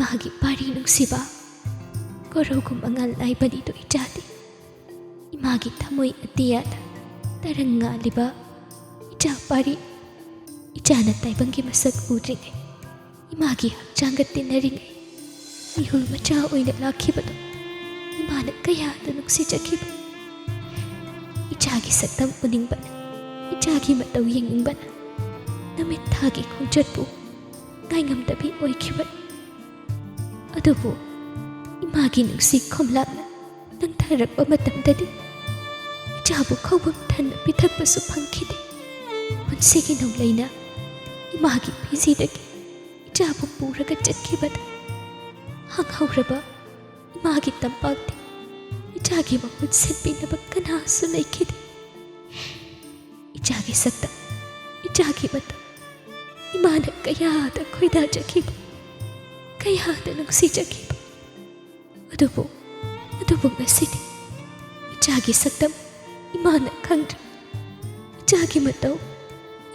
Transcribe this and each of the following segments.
Imangi पारी नुंसिबा कोरौगुम अंगल लाइबनी तो इचादी Imangi थमोई अतियादा तरंगा लिबा इचा पारी इचाना ताइबंगी मसक उद्रिंगे इमागी हक्चांग तिन्नरिंगे मिहुल मचा ओइना लाखिबदो इमाना कयादा नुंसिजखिबा इचागी सक्तम उनिंगबना इचागी मतौ येंगिंगबना Namit थागी खोंजतपु गाइंगमदबी ओइखिबना अदुबु Imangi नुंसि खोमलापना नंथरकबा मतमददि इचाबु खौबम थन्ना पिथकबसु फंखिदे पुंसिगी नौलैना Imangi फिजिदगी इचाबु पुरगा चटखिबदा हंगहौरबा Imangi तंपाक्ति इचागी महुत सेटपिनबा Kanasu लैखिदे इचागी सक्ता इचागी मत इमाना कयादा खोइदाजखिबा कयादा नुंसिजखिबा अदुबु ngasidi इचागी सक्तम इमाना खंगद्र इचागी मतौ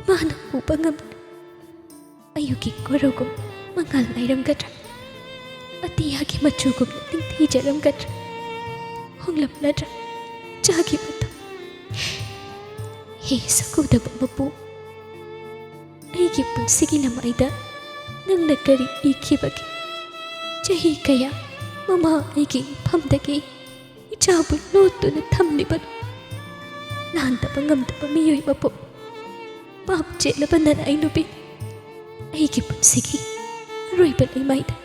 इमाना उबा ngamdra ayugi korogum mangal nairamgadra atiyagi machugum tingthijaramgadra honglamladra इचागी मतौ हे sakudaba mapu aigi punsigi lamaida nangna kari ikhibagi chahi kaya mama aigi phamdagi ichabu lotuna thamlibadu lantaba ngamdaba miyoi mapu pap chelaba nana ainubi aigi punsigi aroiba laimaida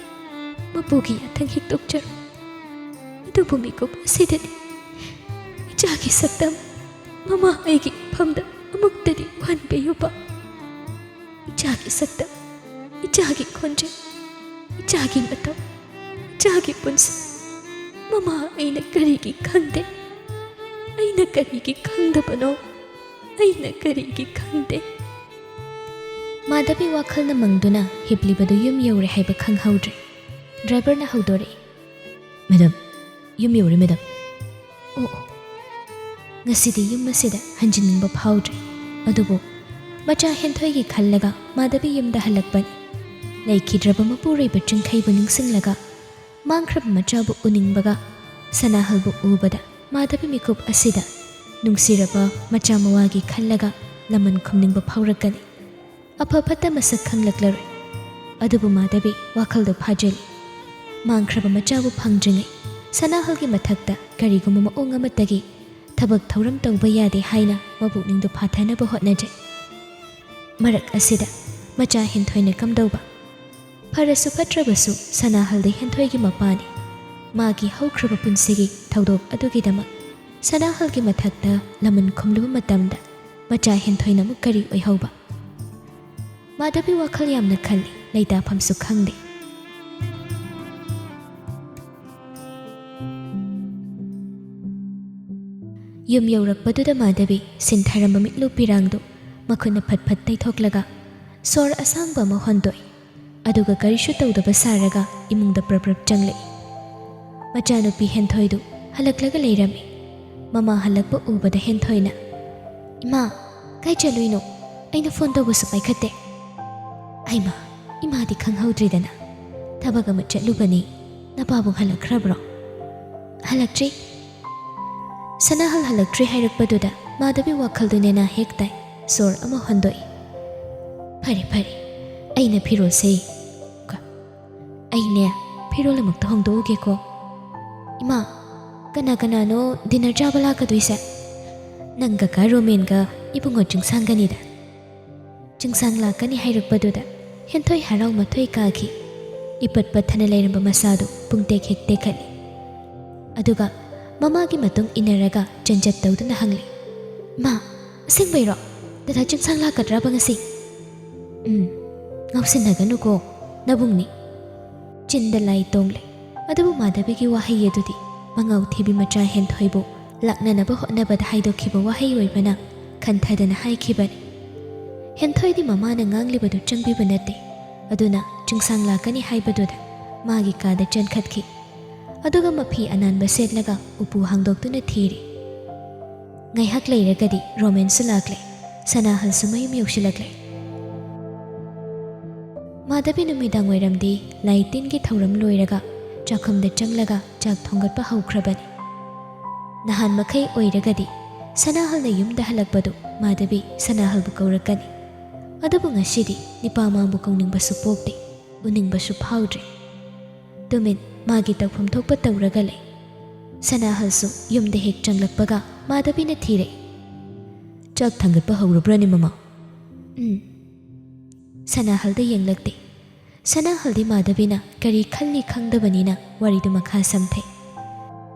mapugi yathang hikdokjaru adubu mikup asidadi ichagi saktam mama aigi phamda amuktadi wanbeyuba इचागी सक्तम इचागी खोंजे इचागी मतौ इचागी पुंस ममा अइना करिगी खंगदे अइना करिगी खंगदबनो अइना करिगी खंगदे माधवी वाखलना मंगदुना हिप्लिबदु युम यौरे हाइबा खंगहौद्रे ड्राइवरना हौदोरे मैडम युम यौरे मैडम ओ ngasidi yum masida hanjiningba phawdre adubo macha henthoi khallaga madhabi yumda halakbani leikidraba mapuraiba chingkhaibu ningsinglaga mangkhrab machabu uningbaga sanahalbu ubada madhabi mikup asida nungsiraba macha mawagi khallaga laman khumningba phawrakani apha phatta masak khanglaklaroi adubu madhabi wakhaldo phajali mangkhraba machabu phangdringai sanahalgi mathakta kariguma maong amatagi ꯊꯕꯛ ꯊꯧꯔꯝ ꯇꯧꯕ ꯌꯥꯗꯦ ꯍꯥꯏꯅ ꯃꯕꯨꯛꯅꯤꯡꯗꯨ ꯐꯥꯊꯅꯕ ꯍꯣꯠꯅꯖꯩ ꯃꯔꯛ ꯑꯁꯤꯗ ꯃꯆꯥ ꯍꯦꯟꯊꯣꯏꯅ ꯀꯝꯗꯧꯕ ꯐꯔꯁꯨ ꯐꯠꯇ꯭ꯔꯕꯁꯨ ꯁꯅꯥꯍꯜꯗ ꯍꯦꯟꯊꯣꯏꯒꯤ ꯃꯄꯥꯅꯤ ꯃꯥꯒꯤ ꯍꯧꯈ꯭ꯔꯕ ꯄꯨꯟꯁꯤꯒꯤ ꯊꯧꯗꯣꯛ ꯑꯗꯨꯒꯤꯗꯃꯛ ꯁꯅꯥꯍꯜꯒꯤ ꯃꯊꯛꯇ ꯂꯃꯟ ꯈꯨꯝꯂꯨꯕ ꯃꯇꯝꯗ ꯃꯆꯥ ꯍꯦꯟꯊꯣꯏꯅ ꯑꯃꯨꯛ ꯀꯔꯤ ꯑꯣꯏꯍꯧꯕ ꯃꯥꯙꯕꯤ ꯋꯥꯈꯜ ꯌꯥꯝꯅ ꯈꯜꯂꯤ ꯂꯩꯇꯥꯐꯝꯁꯨ ꯈꯪꯗꯦ ꯌꯨꯝ ꯌꯧꯔꯛꯄꯗꯨꯗ ꯃꯥꯙꯕꯤ ꯁꯤꯟꯊꯔꯝꯕ ꯃꯤꯠꯂꯨ ꯄꯤꯔꯥꯡꯗꯨ ꯃꯈꯨꯠꯅ ꯐꯠ ꯐꯠ ꯇꯩꯊꯣꯛꯂꯒ ꯁꯣꯔ ꯑꯁꯥꯡꯕ ꯑꯃ ꯍꯣꯟꯗꯣꯛꯏ ꯑꯗꯨꯒ ꯀꯔꯤꯁꯨ ꯇꯧꯗꯕ ꯁꯥꯔꯒ ꯏꯃꯨꯡꯗ ꯄ꯭ꯔꯞ ꯄ꯭ꯔꯞ ꯆꯪꯂꯛꯏ ꯃꯆꯥꯅꯨꯄꯤ ꯍꯦꯟꯊꯣꯏꯗꯨ ꯍꯜꯂꯛꯂꯒ ꯂꯩꯔꯝꯃꯤ ꯃꯃꯥ ꯍꯜꯂꯛꯄ ꯎꯕꯗ ꯍꯦꯟꯊꯣꯏꯅ ꯏꯃꯥ ꯀꯥꯏ ꯆꯠꯂꯨꯏꯅꯣ ꯑꯩꯅ ꯐꯣꯟ ꯇꯧꯕꯁꯨ ꯄꯥꯏꯈꯠꯇꯦ ꯑꯩꯃꯥ ꯏꯃꯥꯗꯤ ꯈꯪꯍꯧꯗ꯭ꯔꯤꯗꯅ ꯊꯕꯛ ꯑꯃ ꯆꯠꯂꯨꯕꯅꯤ ꯅꯄꯥꯕꯨ ꯍꯜꯂꯛꯈ꯭ꯔꯕ꯭ꯔꯣ ꯍꯜꯂꯛꯇ꯭ꯔꯤ ꯁꯅꯥꯍꯜ ꯍꯜꯂꯛꯇ꯭ꯔꯤ ꯍꯥꯏꯔꯛꯄꯗꯨꯗ ꯃꯥꯙꯕꯤ ꯋꯥꯈꯜꯗꯨ ꯅꯦꯅꯥ ꯍꯦꯛ ꯇꯥꯏ ꯁꯣꯔ ꯑꯃ ꯍꯣꯟꯗꯣꯛꯏ ꯐꯔꯦ ꯐꯔꯦ ꯑꯩꯅ ꯐꯤꯔꯣꯜ ꯁꯦ ꯑꯩꯅꯦ ꯐꯤꯔꯣꯜ ꯑꯃꯨꯛꯇ ꯍꯣꯡꯗꯣꯛꯎꯒꯦꯀꯣ ꯏꯃꯥ ꯀꯅꯥ ꯀꯅꯥꯅꯣ ꯗꯤꯅꯔ ꯆꯥꯕ ꯂꯥꯛꯀꯗꯣꯏꯁꯦ ꯅꯪꯒ ꯔꯣꯃꯦꯟꯒ ꯏꯕꯨꯡꯉꯣ ꯆꯤꯡꯁꯥꯡꯒꯅꯤꯗ ꯆꯤꯡꯁꯥꯡ ꯂꯥꯛꯀꯅꯤ ꯍꯥꯏꯔꯛꯄꯗꯨꯗ ꯍꯦꯟꯊꯣꯏ ꯍꯔꯥꯎ ꯃꯊꯣꯏ ꯀꯥꯈꯤ ꯏꯄꯠ ꯄꯠꯊꯅ ꯂꯩꯔꯝꯕ ꯃꯁꯥꯗꯨ ꯄꯨꯡꯇꯦꯛ ꯍꯦꯛ ꯇꯦꯛꯈꯠꯂꯤ ꯑꯗꯨꯒ ꯃꯃꯥꯒꯤ ꯃꯇꯨꯡ ꯏꯟꯅꯔꯒ ꯆꯟꯖꯠ ꯇꯧꯗꯨꯅ ꯍꯪꯂꯤ ꯃꯥ ꯑꯁꯦꯡꯕꯩꯔꯣ ꯗꯗꯥ ꯆꯤꯡꯁꯥꯡ ꯂꯥꯛꯀꯗ꯭ꯔꯕ ꯉꯁꯤ ꯉꯥꯎꯁꯤꯟꯅꯒꯅꯨꯀꯣ ꯅꯕꯨꯡꯅꯤ ꯆꯤꯟꯗ ꯂꯥꯏ ꯇꯣꯡꯂꯦ ꯑꯗꯨꯕꯨ ꯃꯥꯙꯕꯤꯒꯤ ꯋꯥꯍꯩ ꯑꯗꯨꯗꯤ ꯃꯉꯥꯎ ꯊꯤꯕꯤ ꯃꯆꯥ ꯍꯦꯟꯊꯣꯏꯕꯨ ꯂꯥꯛꯅꯅꯕ ꯍꯣꯠꯅꯕꯗ ꯍꯥꯏꯗꯣꯛꯈꯤꯕ ꯋꯥꯍꯩ ꯑꯣꯏꯕꯅ ꯈꯟꯊꯗꯅ ꯍꯥꯏꯈꯤꯕꯅꯤ ꯍꯦꯟꯊꯣꯏꯗꯤ ꯃꯃꯥꯅ ꯉꯥꯡꯂꯤꯕꯗꯨ ꯆꯪꯕꯤꯕ ꯅꯠꯇꯦ ꯑꯗꯨꯅ ꯆꯤꯡꯁꯥꯡ ꯂꯥꯛꯀꯅꯤ ꯍꯥꯏꯕꯗꯨꯗ ꯃꯥꯒꯤ ꯀꯥꯗ ꯆꯦꯟꯈꯠꯈꯤ ꯑꯗꯨꯒ ꯃꯐꯤ ꯑꯅꯥꯟꯕ ꯁꯦꯠꯂꯒ ꯎꯄꯨ ꯍꯥꯡꯗꯣꯛꯇꯨꯅ ꯊꯤꯔꯤ ꯉꯥꯏꯍꯥꯛ ꯂꯩꯔꯒꯗꯤ ꯔꯣꯃꯦꯟꯁꯨ ꯂꯥꯛꯂꯦ ꯁꯅꯥꯍꯜꯁꯨ ꯃꯌꯨꯝ ꯌꯧꯁꯤꯜꯂꯛꯂꯦ ꯃꯥꯙꯕꯤ ꯅꯨꯃꯤꯗꯥꯡ ꯋꯥꯏꯔꯝꯗꯤ ꯂꯥꯏ ꯇꯤꯟꯒꯤ ꯊꯧꯔꯝ ꯂꯣꯏꯔꯒ ꯆꯥꯛꯈꯨꯝꯗ ꯆꯪꯂꯒ ꯆꯥꯛ ꯊꯣꯡꯒꯠꯄ ꯍꯧꯈ꯭ꯔꯕꯅꯤ꯫ ꯅꯍꯥꯟ ꯃꯈꯩ ꯑꯣꯏꯔꯒꯗꯤ ꯁꯅꯥꯍꯜꯅ ꯌꯨꯝꯗ ꯍꯜꯂꯛꯄꯗꯨ ꯃꯥꯙꯕꯤ ꯁꯅꯥꯍꯜꯕꯨ ꯀꯧꯔꯛꯀꯅꯤ꯫ ꯑꯗꯨꯕꯨ ꯉꯁꯤꯗꯤ ꯅꯤꯄꯥꯃꯥꯕꯨ ꯀꯧꯅꯤꯡꯕꯁꯨ ꯄꯣꯛꯇꯦ, ꯎꯅꯤꯡꯕꯁꯨ ꯐꯥꯎꯗ꯭ꯔꯦ꯫ ꯇꯨꯃꯤꯟ ꯃꯥꯒꯤ ꯇꯧꯐꯝ ꯊꯣꯛꯄ ꯇꯧꯔꯒ ꯂꯩ꯫ ꯁꯅꯥꯍꯜꯁꯨ ꯌꯨꯝꯗ ꯍꯦꯛ ꯆꯪꯂꯛꯄꯒ ꯃꯥꯙꯕꯤꯅ ꯊꯤꯔꯛꯏ꯫ ꯆꯥꯛ ꯊꯥꯡꯒꯠꯄ ꯍꯧꯔꯕ꯭ꯔꯅꯦ ꯃꯃꯥ? ꯁꯅꯥꯍꯜꯗ ꯌꯦꯡꯂꯛꯇꯦ꯫ ꯁꯅꯥꯍꯜꯗꯤ ꯃꯥꯙꯕꯤꯅ ꯀꯔꯤ ꯈꯜꯂꯤ ꯈꯪꯗꯕꯅꯤꯅ ꯋꯥꯔꯤꯗꯨ ꯃꯈꯥ ꯁꯝꯊꯩ꯫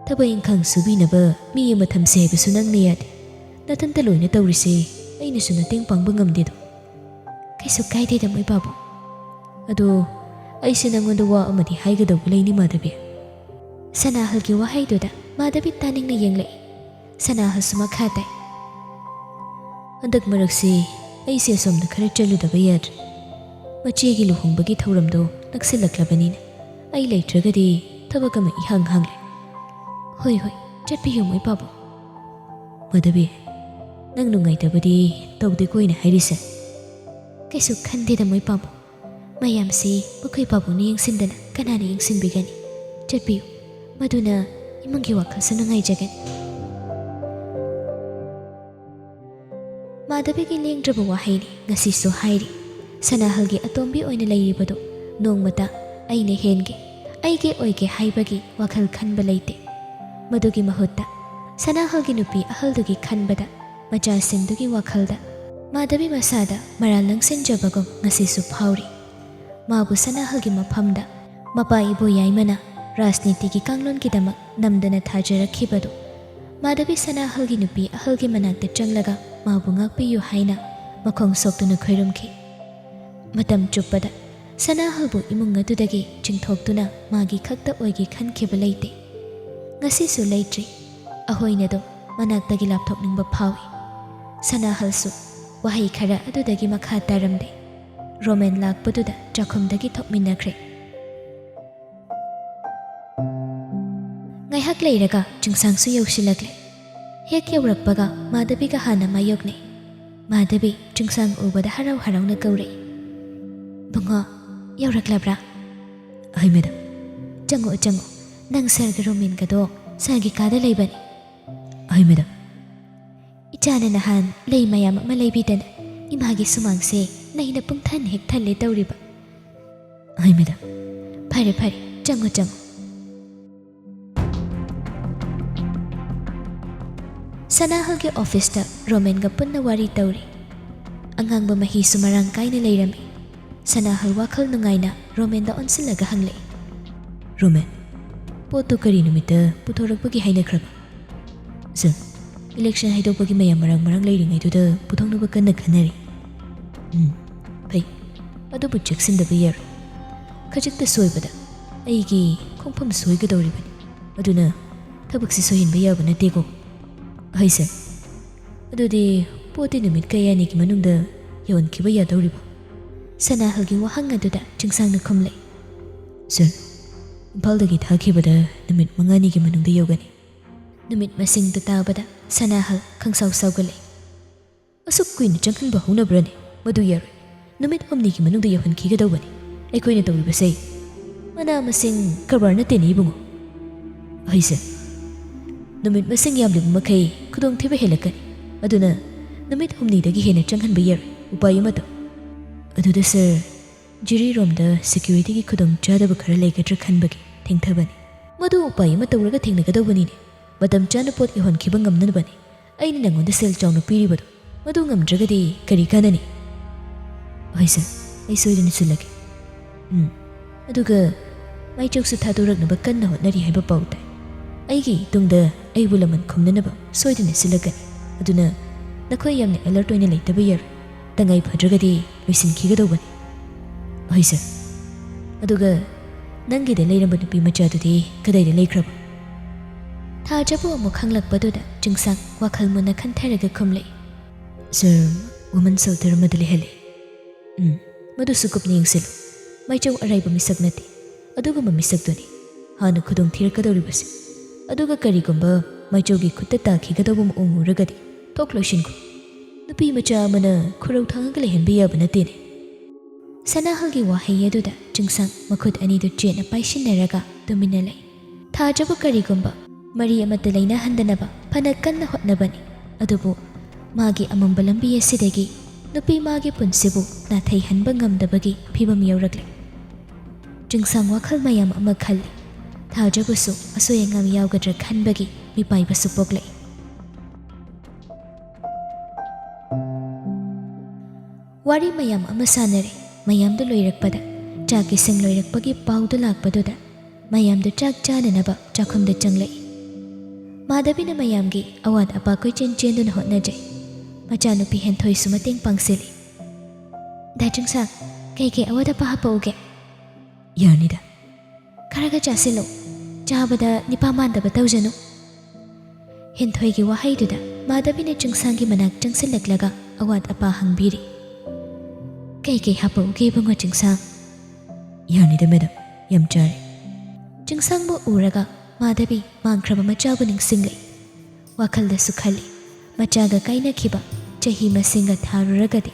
ꯊꯕꯛ ꯏꯪꯈꯥꯡ ꯁꯨꯕꯤꯅꯕ ꯃꯤ ꯑꯃ ꯊꯝꯁꯦ ꯍꯥꯏꯕꯁꯨ ꯅꯪꯅ ꯌꯥꯗꯦ꯫ ꯅꯊꯟꯇ ꯂꯣꯏꯅ ꯇꯧꯔꯤꯁꯦ ꯑꯩꯅꯁꯨ ꯃꯇꯦꯡ ꯄꯥꯡꯕ ꯉꯝꯗꯦꯗꯣ꯫ ꯀꯩꯁꯨ ꯀꯥꯏꯗꯦꯗ ꯃꯣꯏ ꯕꯥꯕꯨ꯫ ꯑꯗꯣ ꯑꯩꯁꯦ ꯅꯪꯉꯣꯟꯗ ꯋꯥ ꯑꯃꯗꯤ ꯍꯥꯏꯒꯗꯧꯕ ꯂꯩꯅꯤ ꯃꯥꯙꯕꯤ꯫ ꯁꯅꯥꯍꯜꯒꯤ ꯋꯥꯍꯩꯗꯨꯗ ꯃꯥꯙꯕꯤ ꯇꯥꯅꯤꯡꯅ ꯌꯦꯡꯂꯛꯏ꯫ ꯁꯅꯥꯍꯜꯁꯨ ꯃꯈꯥ ꯇꯥꯏ꯫ ꯍꯟꯗꯛ ꯃꯔꯛꯁꯤ ꯑꯩꯁꯦ ꯑꯁꯣꯝꯗ ꯈꯔ ꯆꯠꯂꯨꯗꯕ ꯌꯥꯗ꯭ꯔꯦ꯫ ꯃꯆꯦꯒꯤ ꯂꯨꯍꯣꯡꯕꯒꯤ ꯊꯧꯔꯝꯗꯣ ꯅꯛꯁꯤꯜꯂꯛꯂꯕꯅꯤꯅ ꯑꯩ ꯂꯩꯇ꯭ꯔꯒꯗꯤ ꯊꯕꯛ ꯑꯃ ꯏꯍꯥꯡ ꯍꯥꯡꯂꯦ꯫ ꯍꯣꯏ ꯆꯠꯄꯤꯌꯨ ꯃꯣꯏ ꯕꯥꯕꯨ꯫ ꯃꯥꯙꯕꯤ, ꯅꯪ ꯅꯨꯡꯉꯥꯏꯇꯕꯗꯤ ꯇꯧꯗꯦꯀꯣ ꯑꯩꯅ ꯍꯥꯏꯔꯤꯁꯦ? ꯀꯩꯁꯨ ꯈꯟꯗꯦꯗ ꯃꯣꯏ ꯕꯥꯕꯨ꯫ ꯃꯌꯥꯝꯁꯤ ꯃꯈꯣꯏ ꯕꯥꯕꯨꯅ ꯌꯦꯡꯁꯤꯟꯗꯅ ꯀꯅꯥꯅ ꯌꯦꯡꯁꯤꯟꯕꯤꯒꯅꯤ? ꯆꯠꯄꯤꯌꯨ, ꯃꯗꯨꯅ ꯏꯃꯨꯡꯒꯤ ꯋꯥꯈꯜꯁꯨ ꯅꯨꯡꯉꯥꯏꯖꯒꯅꯤ꯫ ꯃꯥꯙꯕꯤꯒꯤ ꯂꯦꯡꯗ꯭ꯔꯕ ꯋꯥꯍꯩꯅꯤ ꯉꯁꯤꯁꯨ ꯍꯥꯏꯔꯤ꯫ ꯁꯅꯥꯍꯜꯒꯤ ꯑꯇꯣꯝꯕꯤ ꯑꯣꯏꯅ ꯂꯩꯔꯤꯕꯗꯨ ꯅꯣꯡꯃꯇ ꯑꯩꯅ ꯍꯦꯟꯒꯦ, ꯑꯩꯒꯤ ꯑꯣꯏꯒꯦ ꯍꯥꯏꯕꯒꯤ ꯋꯥꯈꯜ ꯈꯟꯕ ꯂꯩꯇꯦ꯫ ꯃꯗꯨꯒꯤ ꯃꯍꯨꯠꯇ ꯁꯅꯥꯍꯜꯒꯤ ꯅꯨꯄꯤ ꯑꯍꯜꯗꯨꯒꯤ ꯈꯟꯕꯗ, ꯃꯆꯥꯁꯤꯡꯗꯨꯒꯤ ꯋꯥꯈꯜꯗ ꯃꯥꯙꯕꯤ ꯃꯁꯥꯗ ꯃꯔꯥꯜ ꯂꯪꯁꯤꯟꯖꯕꯒꯨꯝ ꯉꯁꯤꯁꯨ ꯐꯥꯎꯔꯤ꯫ ꯃꯥꯕꯨ ꯁꯅꯥꯍꯜꯒꯤ ꯃꯐꯝꯗ ꯃꯄꯥ ꯏꯕꯣꯌꯥꯏꯃꯅ ꯔꯥꯖꯅꯤꯇꯤꯒꯤ ꯀꯥꯡꯂꯣꯟꯒꯤꯗꯃꯛ ꯅꯝꯗꯅ ꯊꯥꯖꯔꯛꯈꯤꯕꯗꯨ ꯃꯥꯙꯕꯤ ꯁꯅꯥꯍꯜꯒꯤ ꯅꯨꯄꯤ ꯑꯍꯜꯒꯤ ꯃꯅꯥꯛꯇ ꯆꯪꯂꯒ ꯃꯥꯕꯨ ꯉꯥꯛꯄꯤꯌꯨ ꯍꯥꯏꯅ ꯃꯈꯣꯡ ꯁꯣꯛꯇꯨꯅ ꯈꯣꯏꯔꯝꯈꯤ꯫ ꯃꯇꯝ ꯆꯨꯞꯄꯗ ꯁꯅꯥꯍꯜꯕꯨ ꯏꯃꯨꯡ ꯑꯗꯨꯗꯒꯤ ꯆꯤꯡꯊꯣꯛꯇꯨꯅ ꯃꯥꯒꯤ ꯈꯛꯇ ꯑꯣꯏꯒꯦ ꯈꯟꯈꯤꯕ ꯂꯩꯇꯦ꯫ ꯉꯁꯤꯁꯨ ꯂꯩꯇ꯭ꯔꯤ꯫ ꯑꯍꯣꯏꯅꯗꯣ ꯃꯅꯥꯛꯇꯒꯤ ꯂꯥꯞꯊꯣꯛꯅꯤꯡꯕ ꯐꯥꯎꯏ꯫ ꯁꯅꯥꯍꯜꯁꯨ ꯋꯥꯍꯩ ꯈꯔ ꯑꯗꯨꯗꯒꯤ ꯃꯈꯥ ꯇꯥꯔꯝꯗꯦ꯫ ꯔꯣꯃꯦꯟ ꯂꯥꯛꯄꯗꯨꯗ ꯆꯥꯛꯈꯨꯝꯗꯒꯤ ꯊꯣꯛꯃꯤꯟꯅꯈ꯭ꯔꯦ꯫ ꯉꯥꯏꯍꯥꯛ ꯂꯩꯔꯒ ꯆꯤꯡꯁꯥꯡꯁꯨ ꯌꯧꯁꯤꯜꯂꯛꯂꯦ꯫ ꯍꯦꯛ ꯌꯧꯔꯛꯄꯒ ꯃꯥꯙꯕꯤꯒ ꯍꯥꯟꯅ ꯃꯥꯌꯣꯛꯅꯩ꯫ ꯃꯥꯙꯕꯤ ꯆꯤꯡꯁꯥꯡ ꯎꯕꯗ ꯍꯔꯥꯎ ꯍꯔꯥꯎꯅ ꯀꯧꯔꯛꯏ꯫ ꯕꯨꯡꯉꯣ, ꯌꯧꯔꯛꯂꯕ꯭ꯔꯥ? ꯑꯍꯩ ꯃꯦꯗꯥꯝ꯫ ꯆꯪꯉꯣ, ꯅꯪ ꯁꯔꯒ ꯔꯣꯃꯦꯟꯒꯗꯣ ꯁꯔꯒꯤ ꯀꯥꯗ ꯂꯩꯕꯅꯤ꯫ ꯑꯍꯩ ꯃꯦꯗꯥꯝ꯫ ꯏꯆꯥꯅ ꯅꯍꯥꯟ ꯂꯩ ꯃꯌꯥꯝ ꯑꯃ ꯂꯩꯕꯤꯗꯅ ꯏꯃꯥꯒꯤ ꯁꯨꯃꯥꯡꯁꯦ ꯅꯩꯅ ꯄꯨꯡꯊꯟ ꯍꯦꯛ ꯊꯜꯂꯦ ꯇꯧꯔꯤꯕ꯫ ꯑꯍꯩ ꯃꯦꯗꯥꯝ꯫ ꯐꯔꯦ, ꯆꯪꯉꯣ꯫ ꯁꯅꯥꯍꯜꯒꯤ ꯑꯣꯐꯤꯁꯇ ꯔꯣꯃꯦꯟꯒ ꯄꯨꯟꯅ ꯋꯥꯔꯤ ꯇꯧꯔꯤ꯫ ꯑꯉꯥꯡꯕ ꯃꯍꯤꯁꯨ ꯃꯔꯥꯡ ꯀꯥꯏꯅ ꯂꯩꯔꯝꯃꯤ꯫ ꯁꯅꯥꯍꯜ ꯋꯥꯈꯜ ꯅꯨꯡꯉꯥꯏꯅ ꯔꯣꯃꯦꯟꯗ ꯑꯣꯟꯁꯤꯜꯂꯒ ꯍꯪꯂꯛꯏ꯫ ꯔꯣꯃꯦꯟ, ꯄꯣꯠꯇꯨ ꯀꯔꯤ ꯅꯨꯃꯤꯠꯇ ꯄꯨꯊꯣꯔꯛꯄꯒꯤ ꯍꯥꯏꯅꯈ꯭ꯔꯕ? ꯁꯔ, ꯏꯂꯦꯛꯁꯟ ꯍꯥꯏꯗꯣꯛꯄꯒꯤ ꯃꯌꯥꯝ ꯃꯔꯥꯡ ꯂꯩꯔꯤꯉꯩꯗꯨꯗ ꯄꯨꯊꯣꯛꯅꯕ ꯀꯟꯅ ꯈꯟꯅꯔꯤ꯫ ꯐꯩ, ꯑꯗꯨꯕꯨ ꯆꯦꯛꯁꯤꯟꯗꯕ ꯌꯥꯔꯣꯏ꯫ ꯈꯖꯤꯛꯇ ꯁꯣꯏꯕꯗ ꯑꯩꯒꯤ ꯈꯣꯡꯐꯝ ꯁꯣꯏꯒꯗꯧꯔꯤꯕꯅꯤ꯫ ꯑꯗꯨꯅ ꯊꯕꯛꯁꯤ ꯁꯣꯏꯍꯟꯕ ꯌꯥꯕ ꯅꯠꯇꯦꯀꯣ꯫ ꯑꯍꯩ ꯁꯔ, ꯑꯗꯨꯗꯤ ꯄꯣꯠꯇꯤ ꯅꯨꯃꯤꯠ ꯀꯌꯥꯅꯤꯒꯤ ꯃꯅꯨꯡꯗ ꯌꯧꯍꯟꯈꯤꯕ ꯌꯥꯗꯧꯔꯤꯕꯣ? ꯁꯅꯥꯍꯜꯒꯤ ꯋꯥꯍꯪ ꯑꯗꯨꯗ ꯆꯤꯡꯁꯥꯡꯅ ꯈꯨꯝꯂꯛꯏ꯫ ꯁꯔ, ꯏꯝꯐꯥꯜꯗꯒꯤ ꯊꯥꯈꯤꯕꯗ ꯅꯨꯃꯤꯠ 5ꯅꯤꯒꯤ ꯃꯅꯨꯡꯗ ꯌꯧꯒꯅꯤ꯫ ꯅꯨꯃꯤꯠ ꯃꯁꯤꯡꯗꯨ ꯇꯥꯕꯗ ꯁꯅꯥꯍꯜ ꯈꯪꯁꯥꯎ ꯁꯥꯎꯒꯠꯂꯛꯏ꯫ ꯑꯁꯨꯛ ꯀꯨꯏꯅ ꯆꯪꯍꯟꯕ ꯍꯧꯅꯕ꯭ꯔꯅꯦ? ಮದು ಯಾರು ನುಮಿತ್ ಹುಮ್ನಿಗೆ ಮನುಂದ ಯೌಹನ್ಖꯤಗದೌꯕನಿ ꯑꯩꯈꯣꯏꯅ ꯇꯧꯔꯤꯕꯁꯦ ꯃꯅꯥ ꯃꯁꯤꯡ ꯀꯔꯕꯥꯔ ꯅꯠꯇꯦꯅꯦ ꯏꯕꯨꯡꯉꯣ ꯑꯩꯁꯦ ꯅꯨꯃꯤꯠ ꯃꯁꯤꯡ ꯌꯥꯝꯂꯤꯕ ꯃꯈꯩ ꯈꯨꯗꯣꯡꯊꯤꯕ ꯍꯦꯜꯂꯛꯀꯅꯤ ꯑꯗꯨꯅ ꯅꯨꯃꯤꯠ ꯍꯨꯝꯅꯤꯗꯒꯤ ꯍꯦꯟꯅ ꯆꯪꯍꯟꯕ ꯌꯥꯔꯣꯏ ꯎꯄꯥꯏ ꯑꯃꯇ ꯑꯗꯨꯗ ꯁꯔ ꯖꯤꯔꯤꯔꯣꯝꯗ ꯁꯦꯀ꯭ꯌꯨꯔꯤꯇꯤꯒꯤ ꯈꯨꯗꯣꯡꯆꯥꯗꯕ ꯈꯔ ꯂꯩꯒꯗ꯭ꯔꯥ ꯈꯟꯕꯒꯤ ꯊꯦꯡꯊꯕꯅꯤ ꯃꯗꯨ ꯎꯄꯥꯏ ꯑꯃ ꯇꯧꯔꯒ ꯊꯦꯡꯅꯒꯗꯧꯕꯅꯤꯅꯦ ꯃꯇꯝ ꯆꯥꯅ ꯄꯣꯠ ꯌꯧꯍꯟꯈꯤꯕ ꯉꯝꯅꯕꯅꯤ ꯑꯩꯅ ꯅꯪꯉꯣꯟꯗ ꯁꯦꯜ ꯆꯥꯎꯅ ꯄꯤꯔꯤꯕꯗꯣ ꯃꯗꯨ ꯉꯝꯗ꯭ꯔꯒꯗꯤ ꯀꯔꯤ ꯀꯥꯟꯅꯅꯤ ꯍꯣꯏ ꯁꯔ ꯑꯩ ꯁꯣꯏꯗꯅ ꯁꯤꯜꯂꯒꯦ ꯑꯗꯨꯒ ꯃꯥꯏꯆꯧꯁꯨ ꯊꯥꯗꯣꯔꯛꯅꯕ ꯀꯟꯅ ꯍꯣꯠꯅꯔꯤ ꯍꯥꯏꯕ ꯄꯥꯎ ꯇꯥꯏ ꯑꯩꯒꯤ ꯇꯨꯡꯗ ꯑꯩꯕꯨ ꯂꯃꯟ ꯈꯨꯝꯅꯅꯕ ꯁꯣꯏꯗꯅ ꯁꯤꯜꯂꯛꯀꯅꯤ ꯑꯗꯨꯅ ꯅꯈꯣꯏ ꯌꯥꯝꯅ ꯑꯦꯂꯔꯠ ꯑꯣꯏꯅ ꯂꯩꯇꯕ ꯌꯥꯔꯣꯏ ꯇꯉꯥꯏ ꯐꯗ꯭ꯔꯒꯗꯤ ꯂꯣꯏꯁꯤꯟꯈꯤꯒꯗꯧꯕꯅꯤ ꯍꯣꯏ ꯁꯔ ꯑꯗꯨꯒ ꯅꯪꯒꯤꯗ ꯂꯩꯔꯝꯕ ꯅꯨꯄꯤ ꯃꯆꯥꯗꯨꯗꯤ ꯀꯗꯥꯏꯗ ꯂꯩꯈ꯭ꯔꯕ ꯊꯥꯖꯕꯨ ꯑꯃꯨꯛ ꯈꯪꯂꯛꯄꯗꯨꯗ ꯆꯤꯡꯁꯥꯡ ꯋꯥꯈꯜ ꯃꯨꯟꯅ ꯈꯟꯊꯔꯒ ꯈꯨꯝꯂꯛꯏ ꯁꯔ ꯋꯨꯃꯟ ꯁꯦꯜꯇꯔ ꯑꯃꯗ ꯂꯩꯍꯜꯂꯤ ꯃꯗꯨꯁꯨ ꯀꯨꯞꯅ ꯌꯦꯡꯁꯤꯜꯂꯨ ꯃꯩꯆꯧ ꯑꯔꯩꯕ ꯃꯤꯁꯛ ꯅꯠꯇꯦ ꯑꯗꯨꯒꯨꯝꯕ ꯃꯤꯁꯛꯇꯨꯅꯤ ꯍꯥꯟꯅ ꯈꯨꯗꯣꯡ ꯊꯤꯔꯛꯀꯗꯧꯔꯤꯕꯁꯦ ꯑꯗꯨꯒ ꯀꯔꯤꯒꯨꯝꯕ ꯃꯩꯆꯧꯒꯤ ꯈꯨꯠꯇ ꯇꯥꯈꯤꯒꯗꯧꯕ ꯃꯑꯣꯡ ꯎꯔꯒꯗꯤ ꯊꯣꯛ ꯂꯣꯏꯁꯤꯟꯈꯣ ꯅꯨꯄꯤ ꯃꯆꯥ ꯑꯃꯅ ꯈꯨꯔꯧ ꯊꯥꯡꯉꯒ ꯂꯩꯍꯟꯕ ꯌꯥꯕ ꯅꯠꯇꯦꯅꯦ ꯁꯅꯥꯍꯜꯒꯤ ꯋꯥꯍꯩ ꯑꯗꯨꯗ ꯆꯤꯡꯁꯥꯡ ꯃꯈꯨꯠ ꯑꯅꯤꯗꯨ ꯆꯦꯠꯅ ꯄꯥꯏꯁꯤꯟꯅꯔꯒ ꯇꯨꯃꯤꯟꯅ ꯂꯩ꯫ ꯊꯥꯖꯕꯨ ꯀꯔꯤꯒꯨꯝꯕ ꯃꯔꯤ ꯑꯃꯠꯇ ꯂꯩꯅꯍꯟꯗꯅꯕ ꯐꯅ ꯀꯟꯅ ꯍꯣꯠꯅꯕꯅꯤ, ꯑꯗꯨꯕꯨ ꯃꯥꯒꯤ ꯑꯃꯝꯕ ꯂꯝꯕꯤ ꯑꯁꯤꯗꯒꯤ ꯅꯨꯄꯤ ꯃꯥꯒꯤ ꯄꯨꯟꯁꯤꯕꯨ ꯅꯥꯊꯩꯍꯟꯕ ꯉꯝꯗꯕꯒꯤ ꯐꯤꯚꯝ ꯌꯧꯔꯛꯂꯦ꯫ ꯆꯤꯡꯁꯥꯡ ꯋꯥꯈꯜ ꯃꯌꯥꯝ ꯑꯃ ꯈꯜꯂꯤ꯫ ꯊꯥꯖꯕꯁꯨ ꯑꯁꯣꯏ ꯑꯉꯥꯝ ꯌꯥꯎꯒꯗ꯭ꯔꯥ ꯈꯟꯕꯒꯤ ꯃꯤꯄꯥꯏꯕꯁꯨ ꯄꯣꯛꯂꯛꯏ꯫ ꯋꯥꯔꯤ ꯃꯌꯥꯝ ꯑꯃ ꯁꯥꯟꯅꯔꯦ꯫ ꯃꯌꯥꯝꯗꯨ ꯂꯣꯏꯔꯛꯄꯗ ꯆꯥꯛ ꯏꯁꯤꯡ ꯂꯣꯏꯔꯛꯄꯒꯤ ꯄꯥꯎꯗꯨ ꯂꯥꯛꯄꯗꯨꯗ ꯃꯌꯥꯝꯗꯨ ꯆꯥꯛ ꯆꯥꯅꯅꯕ ꯆꯥꯛꯈꯨꯝꯗ ꯆꯪꯂꯛꯏ꯫ ꯃꯥꯙꯕꯤꯅ ꯃꯌꯥꯝꯒꯤ ꯑꯋꯥꯠ ꯑꯄꯥ ꯀꯣꯏꯆꯦꯟ ꯆꯦꯟꯗꯨꯅ ꯍꯣꯠꯅꯖꯩ꯫ ꯃꯆꯥꯅꯨꯄꯤ ꯍꯦꯟꯊꯣꯏꯁꯨ ꯃꯇꯦꯡ ꯄꯥꯡꯁꯤꯜꯂꯤ꯫ ꯗꯥ ꯆꯤꯡꯁꯥꯡ, ꯀꯩꯀꯩ ꯑꯋꯥꯠ ꯑꯄꯥ ꯍꯥꯞꯄꯛꯎꯒꯦ? ꯌꯥꯅꯤꯗ꯫ ꯈꯔꯒ ꯆꯥꯁꯤꯜꯂꯨ, ꯆꯥꯕꯗ ꯅꯤꯄꯥ ꯃꯥꯟꯗꯕ ꯇꯧꯖꯅꯨ꯫ ꯍꯦꯟꯊꯣꯏꯒꯤ ꯋꯥꯍꯩꯗꯨꯗ ꯃꯥꯙꯕꯤꯅ ꯆꯤꯡꯁꯥꯡꯒꯤ ꯃꯅꯥꯛ ꯆꯪꯁꯤꯜꯂꯛꯂꯒ ꯑꯋꯥꯠ ꯑꯄꯥ ꯍꯪꯕꯤꯔꯤ꯫ ꯀꯩꯀꯩ ꯍꯥꯞꯄꯛꯎꯒꯦ ꯏꯕꯨꯡꯉꯣ ꯆꯤꯡꯁꯥꯡ? ꯌꯥꯅꯤꯗ ꯃꯦꯗꯝ, ꯌꯥꯝ ꯆꯥꯔꯦ꯫ ꯆꯤꯡꯁꯥꯡꯕꯨ ꯎꯔꯒ ꯃꯥꯙꯕꯤ ꯃꯥꯡꯈ꯭ꯔꯕ ꯃꯆꯥꯕꯨ ꯅꯤꯡꯁꯤꯡꯂꯛꯏ꯫ ꯋꯥꯈꯜꯗꯁꯨ ꯈꯜꯂꯤ, ꯃꯆꯥꯒ ꯀꯥꯏꯅꯈꯤꯕ ꯆꯍꯤ ꯃꯁꯤꯡꯒ ꯊꯥꯔꯨꯔꯒꯗꯤ